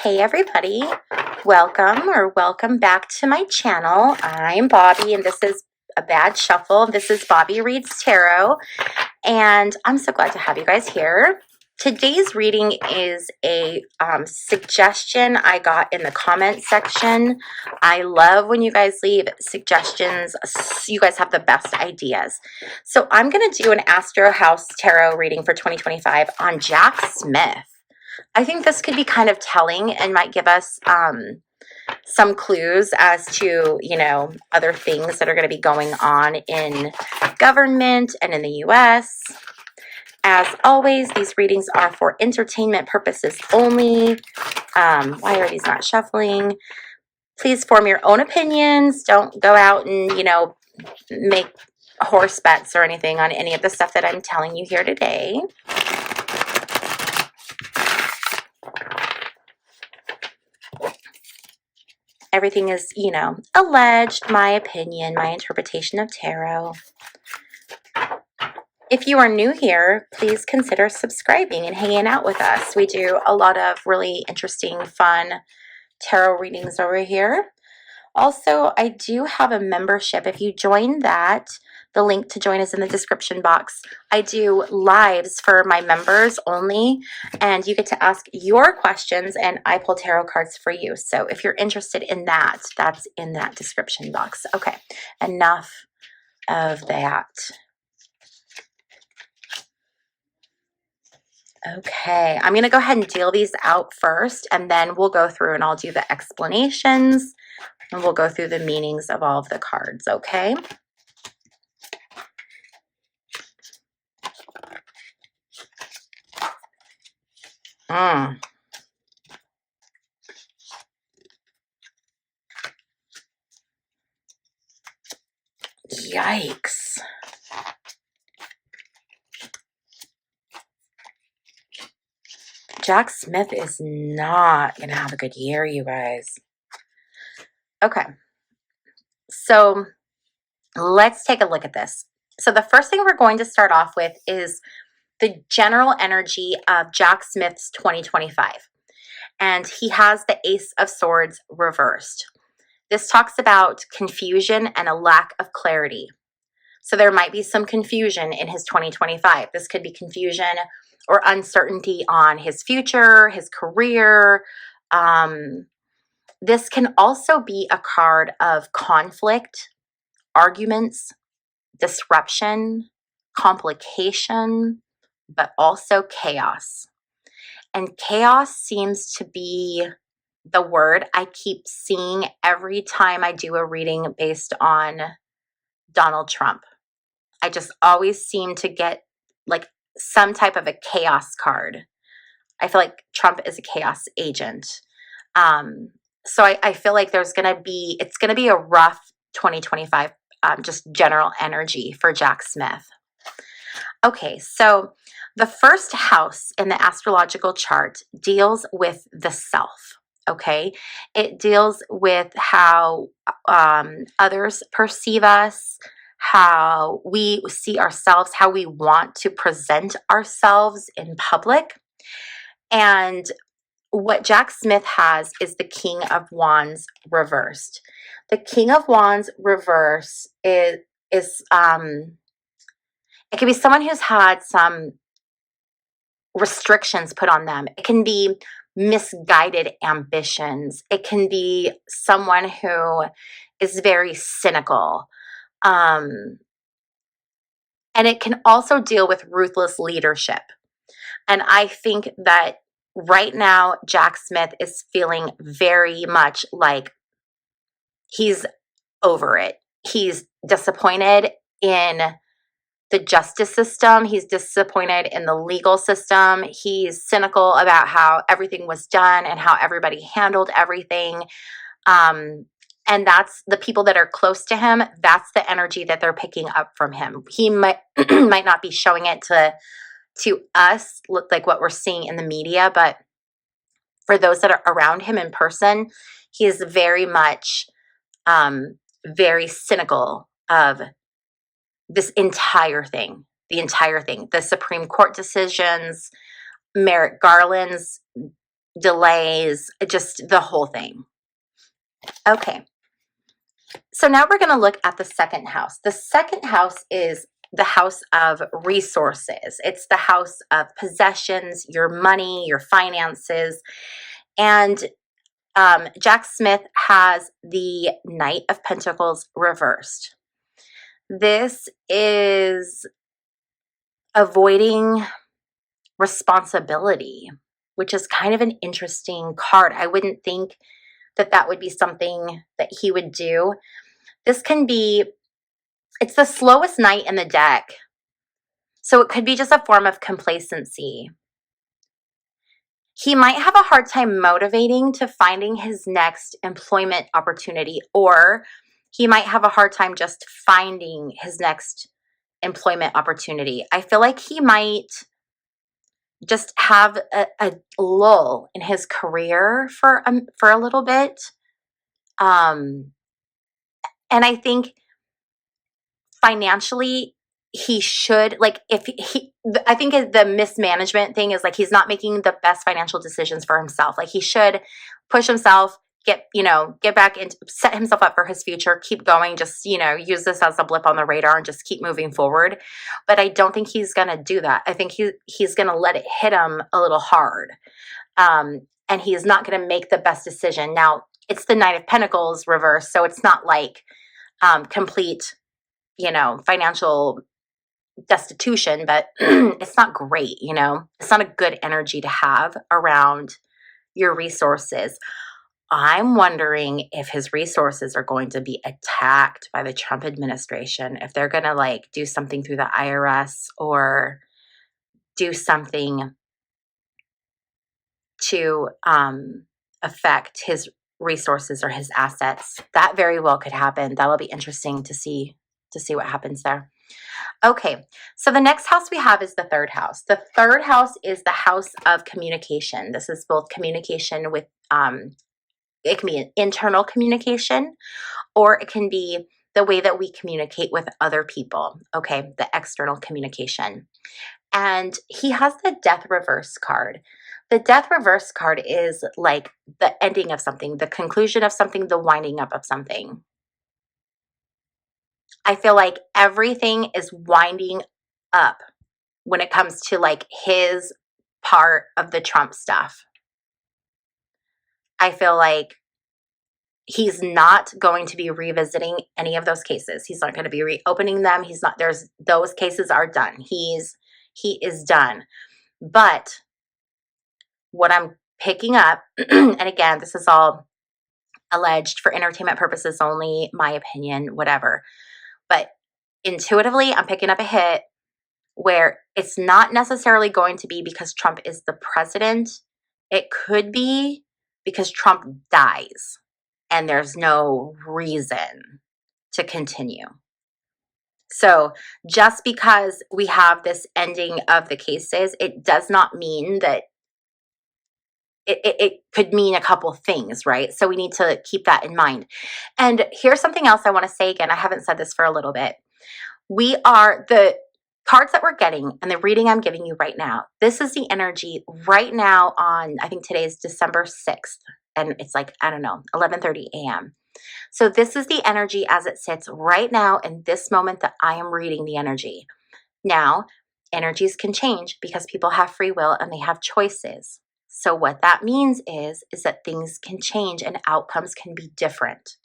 Hey everybody, welcome back to my channel. I'm Bobby and this is a bad shuffle. This is Bobby Reads Tarot and I'm so glad to have you guys here. Today's reading is a suggestion I got in the comment section. I love when you guys leave suggestions. You guys have the best ideas. So I'm going to do an Astro House Tarot reading for 2025 on Jack Smith. I think this could be kind of telling and might give us some clues as to, other things that are going to be going on in government and in the U.S. As always, these readings are for entertainment purposes only. Why are these not shuffling? Please form your own opinions. Don't go out and, make horse bets or anything on any of the stuff that I'm telling you here today. Everything is, alleged, my opinion, my interpretation of tarot. If you are new here, please consider subscribing and hanging out with us. We do a lot of really interesting, fun tarot readings over here. Also, I do have a membership. If you join that, the link to join is in the description box. I do lives for my members only, and you get to ask your questions, and I pull tarot cards for you. So if you're interested in that, that's in that description box. Okay, enough of that. Okay, I'm going to go ahead and deal these out first, and then we'll go through and I'll do the explanations, and we'll go through the meanings of all of the cards, okay? Yikes. Jack Smith is not going to have a good year, you guys. Okay. So let's take a look at this. So the first thing we're going to start off with is the general energy of Jack Smith's 2025. And he has the Ace of Swords reversed. This talks about confusion and a lack of clarity. So there might be some confusion in his 2025. This could be confusion or uncertainty on his future, his career. This can also be a card of conflict, arguments, disruption, complication, but also chaos. And chaos seems to be the word I keep seeing every time I do a reading based on Donald Trump. I just always seem to get like some type of a chaos card. I feel like Trump is a chaos agent. So I feel like it's going to be a rough 2025, just general energy for Jack Smith. Okay, so the first house in the astrological chart deals with the self. Okay, it deals with how others perceive us, how we see ourselves, how we want to present ourselves in public. And what Jack Smith has is the King of Wands reversed. The King of Wands reverse is it can be someone who's had some restrictions put on them. It can be misguided ambitions. It can be someone who is very cynical. And it can also deal with ruthless leadership. And I think that right now, Jack Smith is feeling very much like he's over it. He's disappointed in the justice system. He's disappointed in the legal system. He's cynical about how everything was done and how everybody handled everything. And that's the people that are close to him. That's the energy that they're picking up from him. He might might not be showing it to us, like what we're seeing in the media, but for those that are around him in person, he is very much very cynical of this entire thing, the Supreme Court decisions, Merrick Garland's delays, just the whole thing. Okay. So now we're going to look at the second house. The second house is the house of resources. It's the house of possessions, your money, your finances. And Jack Smith has the Knight of Pentacles reversed. This is avoiding responsibility, which is kind of an interesting card. I wouldn't think that that would be something that he would do. This can be, it's the slowest knight in the deck. So it could be just a form of complacency. He might have a hard time motivating to finding his next employment opportunity, or he might have a hard time just finding his next employment opportunity. I feel like he might just have a lull in his career for a little bit. And I think financially, he should, like, if he, I think the mismanagement thing is like he's not making the best financial decisions for himself. Like, he should push himself, get back and set himself up for his future, keep going, just, use this as a blip on the radar and just keep moving forward. But I don't think he's going to do that. I think he's going to let it hit him a little hard. And he is not going to make the best decision. Now, it's the Knight of Pentacles reverse, so it's not like complete, financial destitution, but it's not great, It's not a good energy to have around your resources. I'm wondering if his resources are going to be attacked by the Trump administration, if they're going to do something through the IRS or do something to affect his resources or his assets. That very well could happen. That'll be interesting to see what happens there. Okay, so the next house we have is the third house. The third house is the house of communication. This is both communication with, it can be an internal communication, or it can be the way that we communicate with other people, okay, the external communication. And he has the Death Reverse card. The Death Reverse card is like the ending of something, the conclusion of something, the winding up of something. I feel like everything is winding up when it comes to his part of the Trump stuff. I feel like he's not going to be revisiting any of those cases. He's not going to be reopening them. Those cases are done. He is done. But what I'm picking up, and again, this is all alleged for entertainment purposes only, my opinion, whatever. But intuitively, I'm picking up a hit where it's not necessarily going to be because Trump is the president. It could be because Trump dies and there's no reason to continue. So just because we have this ending of the cases, it does not mean that it could mean a couple things, right? So we need to keep that in mind. And here's something else I want to say again. I haven't said this for a little bit. The cards that we're getting and the reading I'm giving you right now, this is the energy right now on, I think today is December 6th. And it's 11:30 a.m. So this is the energy as it sits right now in this moment that I am reading the energy. Now, energies can change because people have free will and they have choices. So what that means is that things can change and outcomes can be different.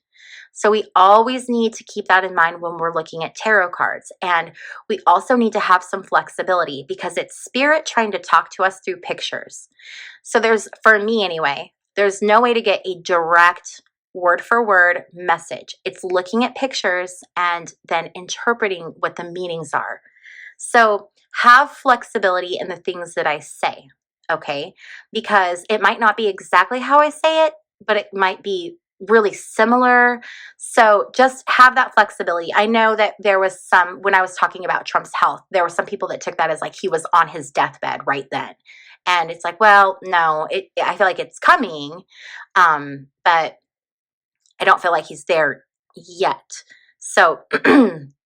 So we always need to keep that in mind when we're looking at tarot cards. And we also need to have some flexibility because it's spirit trying to talk to us through pictures. So for me anyway, there's no way to get a direct word for word message. It's looking at pictures and then interpreting what the meanings are. So have flexibility in the things that I say, okay? Because it might not be exactly how I say it, but it might be really similar. So just have that flexibility. I know that there was when I was talking about Trump's health, there were some people that took that as he was on his deathbed right then. And it's well, no, I feel like it's coming, but I don't feel like he's there yet. So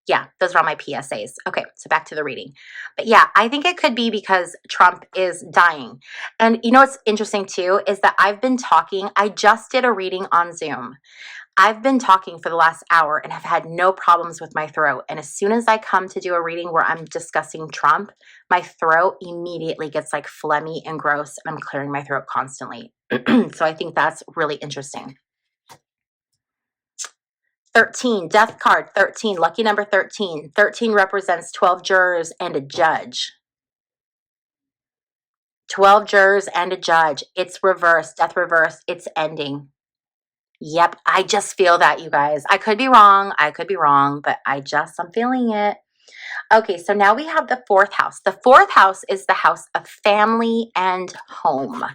Yeah, those are all my PSAs. Okay, so back to the reading. But yeah, I think it could be because Trump is dying. And you know what's interesting too is that I've been talking, I just did a reading on Zoom. I've been talking for the last hour and have had no problems with my throat. And as soon as I come to do a reading where I'm discussing Trump, my throat immediately gets like phlegmy and gross, and I'm clearing my throat constantly. So I think that's really interesting. 13, death card, 13, lucky number 13. 13 represents 12 jurors and a judge. 12 jurors and a judge. It's reversed, death reversed. It's ending. Yep, I just feel that, you guys. I could be wrong, but I'm feeling it. Okay, so now we have the fourth house. The fourth house is the house of family and home.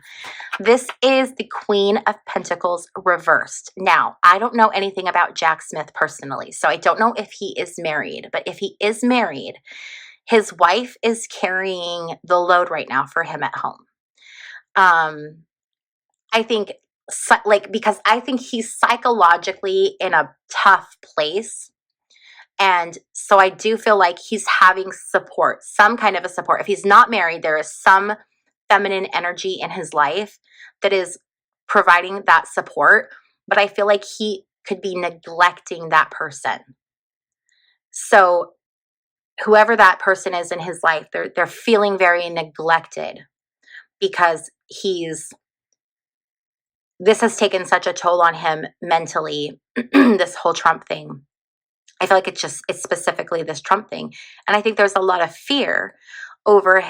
This is the Queen of Pentacles reversed. Now, I don't know anything about Jack Smith personally, so I don't know if he is married, but if he is married, his wife is carrying the load right now for him at home. I think, because I think he's psychologically in a tough place. And so I do feel like he's having support, some kind of a support. If he's not married, there is some feminine energy in his life that is providing that support. But I feel like he could be neglecting that person. So whoever that person is in his life, they're feeling very neglected because this has taken such a toll on him mentally, this whole Trump thing. I feel like it's specifically this Trump thing. And I think there's a lot of fear over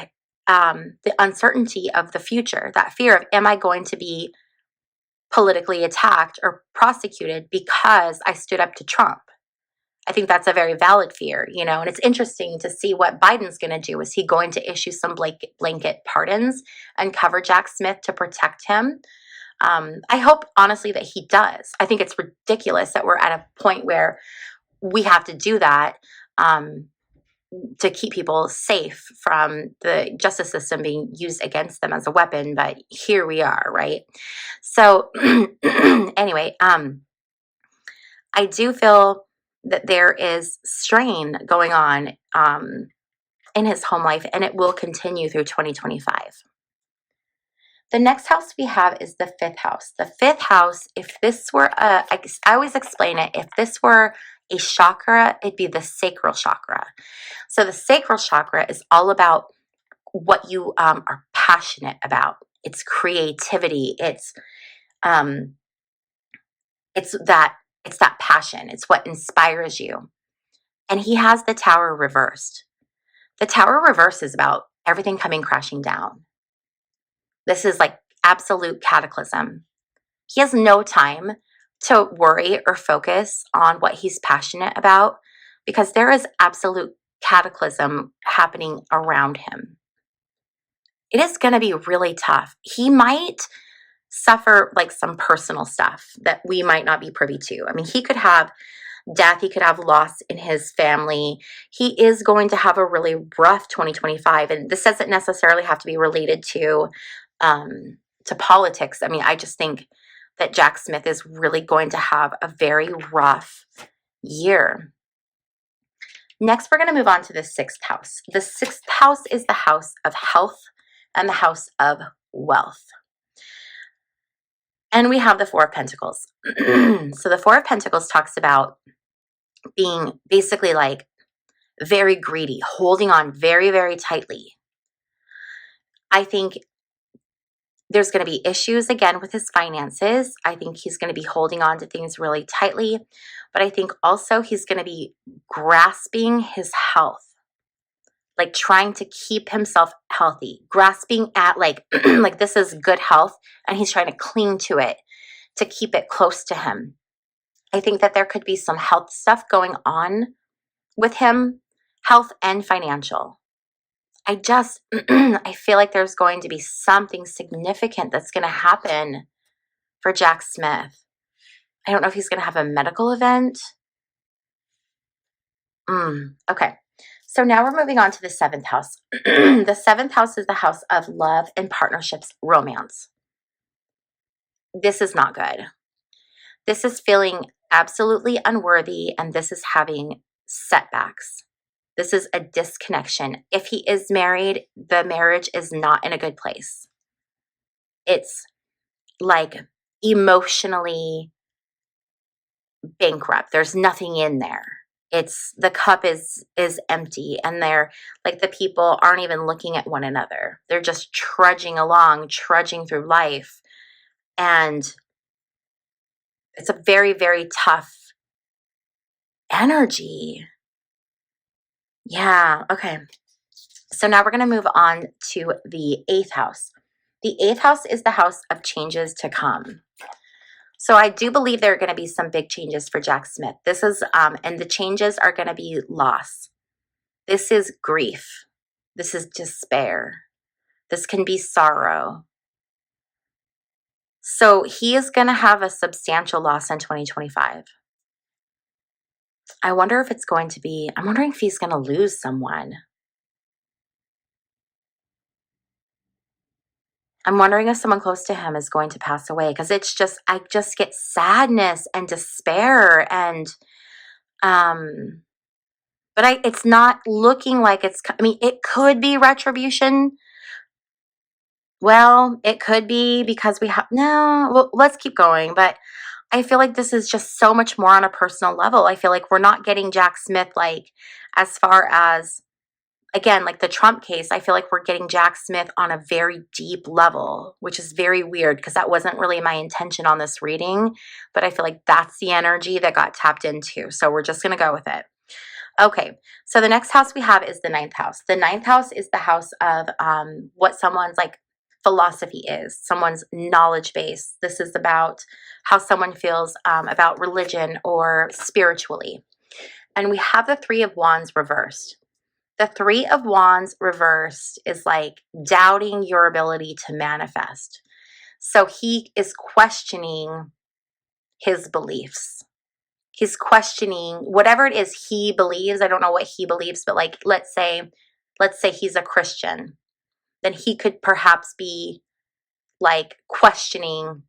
the uncertainty of the future, that fear of, am I going to be politically attacked or prosecuted because I stood up to Trump? I think that's a very valid fear, and it's interesting to see what Biden's going to do. Is he going to issue some blanket pardons and cover Jack Smith to protect him? I hope, honestly, that he does. I think it's ridiculous that we're at a point where we have to do that to keep people safe from the justice system being used against them as a weapon. But here we are, right? So anyway, I do feel that there is strain going on in his home life, and it will continue through 2025. The next house we have is the fifth house. The fifth house, if this were I always explain it, if this were a chakra, it'd be the sacral chakra. So the sacral chakra is all about what you are passionate about. It's creativity. It's that passion. It's what inspires you. And he has the Tower reversed. The Tower reversed is about everything coming crashing down. This is like absolute cataclysm. He has no time to worry or focus on what he's passionate about because there is absolute cataclysm happening around him. It is going to be really tough. He might suffer like some personal stuff that we might not be privy to. I mean, he could have death, he could have loss in his family. He is going to have a really rough 2025, and this doesn't necessarily have to be related to politics. I mean, I just think that Jack Smith is really going to have a very rough year. Next, we're going to move on to the sixth house. The sixth house is the house of health and the house of wealth. And we have the Four of Pentacles. So the Four of Pentacles talks about being basically like very greedy, holding on very, very tightly. I think there's going to be issues again with his finances. I think he's going to be holding on to things really tightly, but I think also he's going to be grasping his health, like trying to keep himself healthy, grasping at like, like this is good health, and he's trying to cling to it to keep it close to him. I think that there could be some health stuff going on with him, health and financial. I feel like there's going to be something significant that's going to happen for Jack Smith. I don't know if he's going to have a medical event. Okay. So now we're moving on to the seventh house. The seventh house is the house of love and partnerships, romance. This is not good. This is feeling absolutely unworthy, and this is having setbacks. This is a disconnection. If he is married, the marriage is not in a good place. It's like emotionally bankrupt. There's nothing in there. It's the cup is empty, and they're like, the people aren't even looking at one another. They're just trudging along, trudging through life. And it's a very, very tough energy. Yeah. Okay. So now we're going to move on to the 8th house. The 8th house is the house of changes to come. So I do believe there are going to be some big changes for Jack Smith. This is, and the changes are going to be loss. This is grief. This is despair. This can be sorrow. So he is going to have a substantial loss in 2025. I wonder if it's going to be, I'm wondering if he's going to lose someone. I'm wondering if someone close to him is going to pass away, because it's just, I just get sadness and despair, and but it's not looking like it's, I mean, it could be retribution. Well, it could be, because we have, no, well, let's keep going. But I feel like this is just so much more on a personal level. I feel like we're not getting Jack Smith, like, as far as, again, like the Trump case, I feel like we're getting Jack Smith on a very deep level, which is very weird, because that wasn't really my intention on this reading, but I feel like that's the energy that got tapped into. So we're just going to go with it. Okay, so the next house we have is the 9th house. The 9th house is the house of what someone's like philosophy is, someone's knowledge base. This is about how someone feels about religion or spiritually. And we have the 3 of Wands reversed. The 3 of Wands reversed is like doubting your ability to manifest. So he is questioning his beliefs. He's questioning whatever it is he believes. I don't know what he believes, but like, let's say he's a Christian. Then he could perhaps be like questioning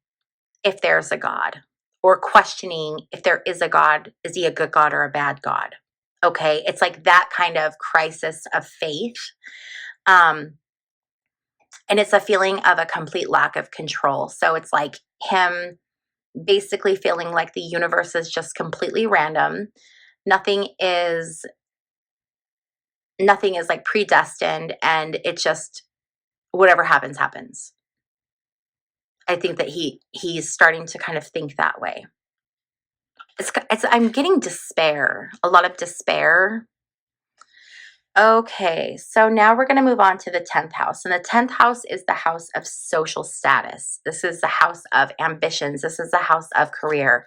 if there's a God, or questioning if there is a God, is he a good God or a bad God? Okay, it's like that kind of crisis of faith. And it's a feeling of a complete lack of control. So it's like him basically feeling like the universe is just completely random. Nothing is like predestined, and it just, whatever happens, happens. I think that he's starting to kind of think that way. I'm getting despair, a lot of despair. Okay, so now we're going to move on to the 10th house. And the 10th house is the house of social status. This is the house of ambitions. This is the house of career.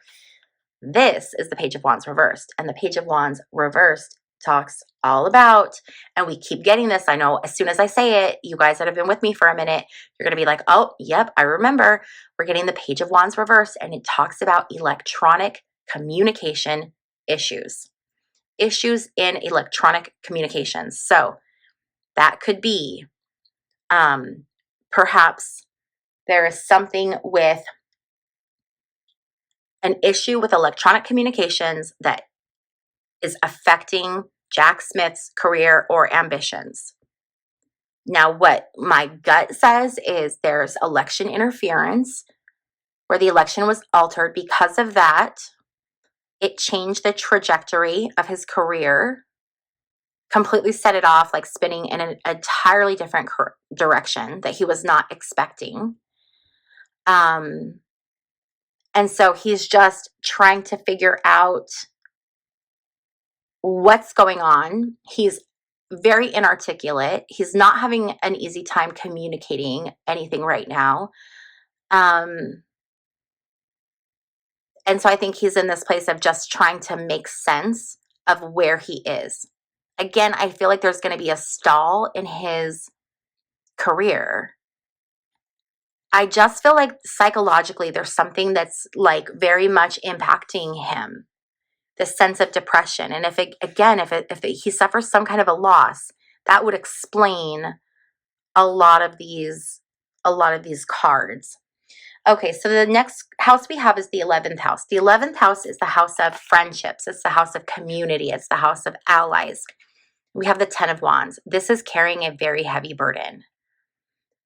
This is the Page of Wands reversed. And the Page of Wands reversed talks all about, and we keep getting this. I know as soon as I say it, you guys that have been with me for a minute, you're going to be like, oh, yep, I remember. We're getting the Page of Wands reversed, and it talks about electronic communication issues. Issues in electronic communications. So that could be perhaps there is something with an issue with electronic communications that is affecting Jack Smith's career or ambitions. Now, what my gut says is there's election interference, where the election was altered. Because of that, it changed the trajectory of his career, completely set it off, like spinning in an entirely different direction that he was not expecting. And so he's just trying to figure out what's going on. He's very inarticulate. He's not having an easy time communicating anything right now. And so I think he's in this place of just trying to make sense of where he is. Again, I feel like there's going to be a stall in his career. I just feel like psychologically there's something that's like very much impacting him. This sense of depression. And if he suffers some kind of a loss, that would explain a lot of these cards. Okay, so the next house we have is the 11th house. The 11th house is the house of friendships. It's the house of community. It's the house of allies. We have the 10 of Wands. This is carrying a very heavy burden.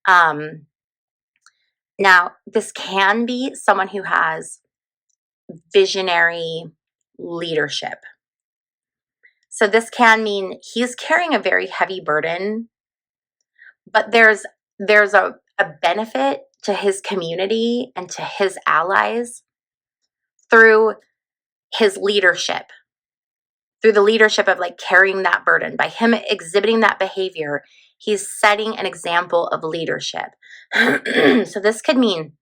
Now, this can be someone who has visionary leadership. So this can mean he's carrying a very heavy burden, but there's a benefit to his community and to his allies through his leadership, through the leadership of like carrying that burden. By him exhibiting that behavior, he's setting an example of leadership. So this could mean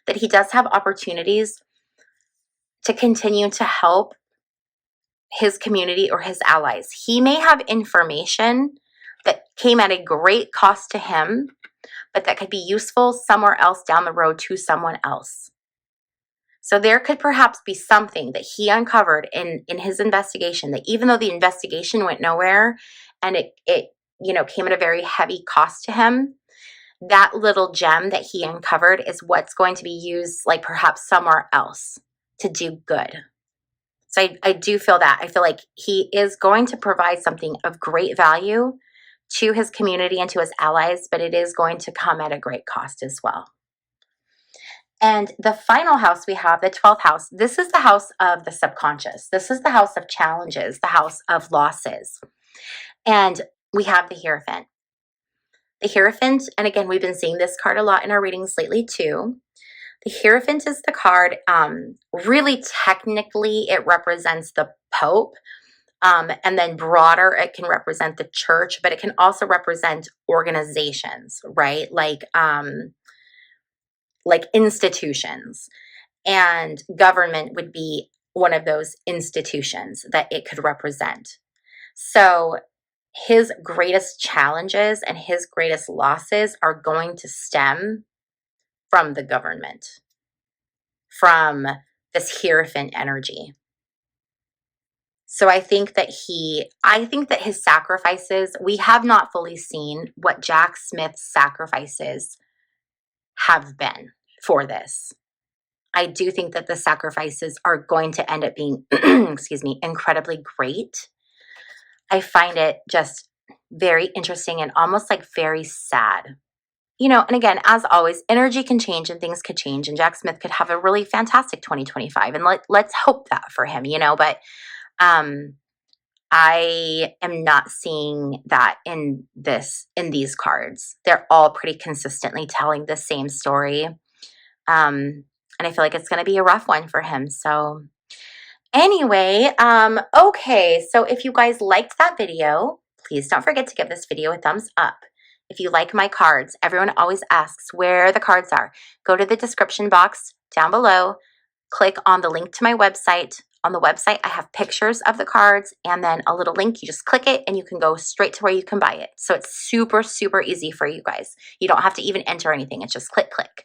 that he does have opportunities to continue to help his community or his allies. He may have information that came at a great cost to him, but that could be useful somewhere else down the road to someone else. So there could perhaps be something that he uncovered in his investigation, that even though the investigation went nowhere and it came at a very heavy cost to him, that little gem that he uncovered is what's going to be used like perhaps somewhere else to do good. So I do feel that. I feel like he is going to provide something of great value to his community and to his allies, but it is going to come at a great cost as well. And the final house we have, the 12th house, this is the house of the subconscious. This is the house of challenges, the house of losses. And we have the Hierophant. The Hierophant, and again, we've been seeing this card a lot in our readings lately too. The Hierophant is the card, really technically it represents the Pope, and then broader it can represent the church, but it can also represent organizations, right? Like institutions, and government would be one of those institutions that it could represent. So his greatest challenges and his greatest losses are going to stem from the government, from this Hierophant energy. So I think that his sacrifices, we have not fully seen what Jack Smith's sacrifices have been for this. I do think that the sacrifices are going to end up being, excuse me, incredibly great. I find it just very interesting and almost like very sad. And again, as always, energy can change and things could change, and Jack Smith could have a really fantastic 2025, and let's hope that for him, but I am not seeing that in these cards. They're all pretty consistently telling the same story. And I feel like it's going to be a rough one for him. So anyway, okay. So if you guys liked that video, please don't forget to give this video a thumbs up. If you like my cards, everyone always asks where the cards are. Go to the description box down below, click on the link to my website. On the website, I have pictures of the cards and then a little link. You just click it and you can go straight to where you can buy it. So it's super, super easy for you guys. You don't have to even enter anything. It's just click, click.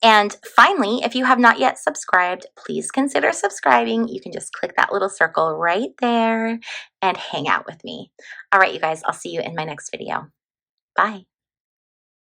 And finally, if you have not yet subscribed, please consider subscribing. You can just click that little circle right there and hang out with me. All right, you guys, I'll see you in my next video. Bye.